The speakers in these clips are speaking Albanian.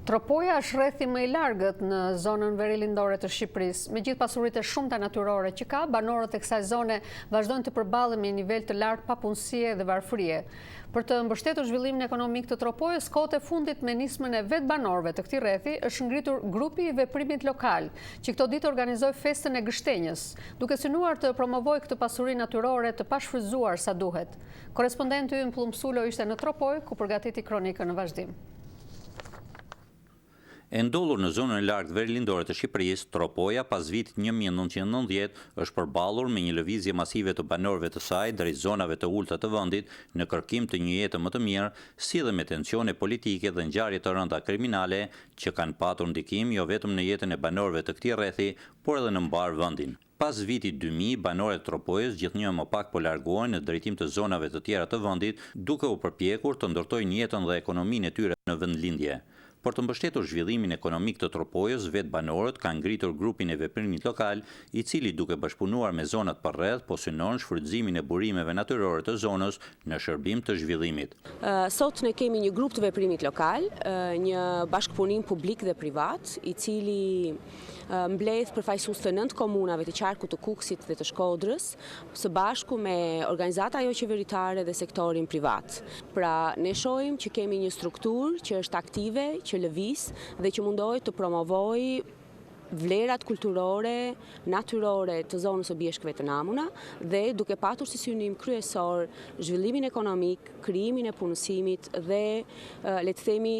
Tropoja është rrethi më i largët në zonën verilindore të Shqipërisë. Me gjithë pasuritë e shumta natyrore që ka, banorët e kësaj zone vazhdojnë të përballën me një nivel të lartë papunësie dhe varfërie. Për të mbështetur zhvillimin ekonomik të Tropojës, kohët e fundit me nismën e vetë banorëve të këtij rrethi është ngritur grupi i veprimit lokal, që këto ditë organizoi festën e gështenjës, duke synuar të promovojë këtë pasuri natyrore të pashfrytzuar sa duhet. Korrespondenti ynë Plumë Sulo ishte në Tropojë, ku përgatiti kronikën në vazhdim. E ndodhur në zonën e largët verilindore të Shqipërisë, Tropoja pas vitit 1990 është përballur me një lëvizje masive të banorëve të saj drejt zonave të ulta të vendit në kërkim të një jete më të mirë, si dhe me tensione politike dhe ngjarje të rënda kriminale që kanë patur ndikim jo vetëm në jetën e banorëve të këtij rrethi, por edhe në mbar vendin. Pas vitit 2000, banorët e Tropojës gjithnjë më pak po largohen në drejtim të zonave të tjera të vendit, duke u përpjekur të ndërtojnë jetën dhe ekonominë e tyre në vendlindje. Për të mbështetur zhvillimin ekonomik të Tropojës, vetë banorët kanë ngritur grupin e veprimit lokal, i cili duke bashkëpunuar me zonat përreth, po synon shfrytëzimin e burimeve natyrore të zonës në shërbim të zhvillimit. Sot ne kemi një grup të veprimit lokal, një bashkëpunim publik dhe privat, i cili mbledh përfaqësues të 9 komunave të qarkut të Kukësit dhe të Shkodrës, së bashku me organizata jo qeveritare dhe sektorin privat. Pra, ne shohim që kemi një strukturë që është aktive, që lëviz dhe që mundohet të promovojë vlerat kulturore, natyrore të zonës së bjeshkëve të Namuna dhe duke patur si synim kryesor zhvillimin ekonomik, krijimin e punësimit dhe le të themi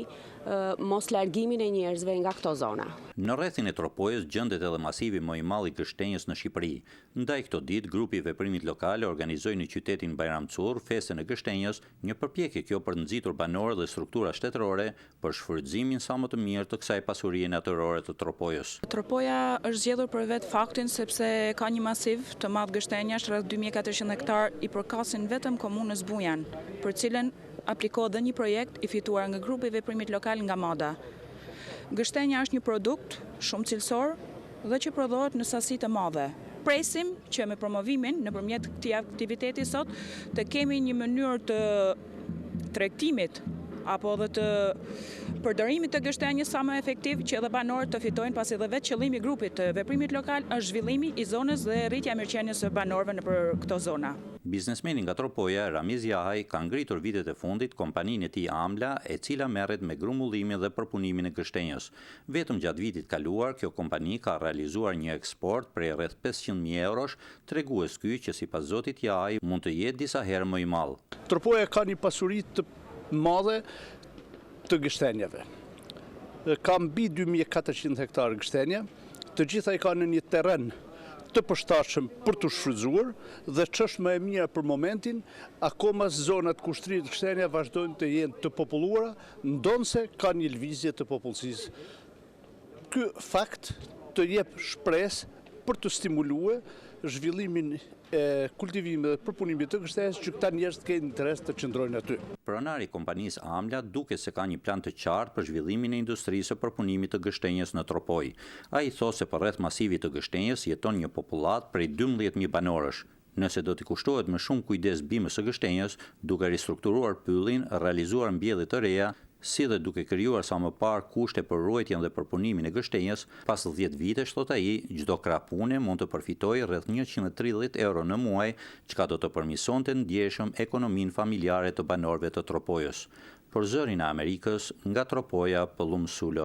mos largimin e njerëzve nga këto zona. Në rrethin e Tropojës gjendet edhe masivi më i madh i gështenjës në Shqipëri. Ndaj këto ditë, grupi i veprimit lokal organizoi në qytetin Bajramçur festën e gështenjës, një përpjekje kjo për të nxitur banorë dhe struktura shtetërore për shfrytëzimin sa më të mirë të kësaj pasurie natyrore të Tropojës. Tropoja është zgjedhur për vetë faktin sepse ka një masiv të madh gështenjash, rreth 2400 hektar i përkasin vetëm komunës Bujan, për cilën aplikohet dhe një projekt i fituar nga grupi i veprimit lokal nga Moda. Gështenja është një produkt shumë cilësor dhe që prodhohet në sasi të madhe. Presim që me promovimin nëpërmjet këtij aktiviteti sot të kemi një mënyrë të tregtimit apo edhe të përdorimit të gështenjës sa më efektiv që edhe banorët të fitojnë, pasi edhe vetë qëllimi i grupit të veprimit lokal është zhvillimi i zonës dhe rritja e mirëqenies së banorëve nëpër këto zona. Biznesmeni nga Tropoja, Ramiz Jahaj, ka ngritur vitet e fundit kompaninë e tij Amla, e cila merret me grumbullimin dhe përpunimin e gështenjës. Vetëm gjatë vitit kaluar, kjo kompani ka realizuar një eksport prej rreth 500.000 eurosh, tregues ky që sipas zotit Jahaj mund të jetë disa herë më i madh. Tropoja ka një pasuri të madhe të gështenjave. Ka mbi 2400 hektar gështenja, të gjitha i kanë një terren të përshtatshëm për të shfrytzuar dhe ç'është më e mira për momentin, akoma zonat ku shtrihet gështenja vazhdojnë të jenë të populluara, ndonse ka një lëvizje të popullsisë. Ky fakt të jep shpresë për të stimuluar zhvillimin e kultivimit dhe përpunimit të gështenjës që këta njerëz të kenë interes të qëndrojnë aty. Pronari i kompanisë Amla duket se ka një plan të qartë për zhvillimin e industrisë së përpunimit të gështenjës në Tropojë. Ai thosë se përreth masivit të gështenjës jeton një popullat prej 12.000 banorësh. Nëse do t'i kushtohet më shumë kujdes bimës së gështenjës, duke ristrukturuar pyllin, realizuar mbjellje të reja, si dhe duke krijuar sa më parë kushte për ruajtjen dhe përpunimin e gështenjës, pas 10 vitesh, thot ai, çdo krah pune mund të përfitojë rreth 130 euro në muaj, çka do të përmirësonte ndjeshëm ekonominë familjare të banorëve të Tropojës. Për Zërin e Amerikës, nga Tropoja, Plumë Sulo.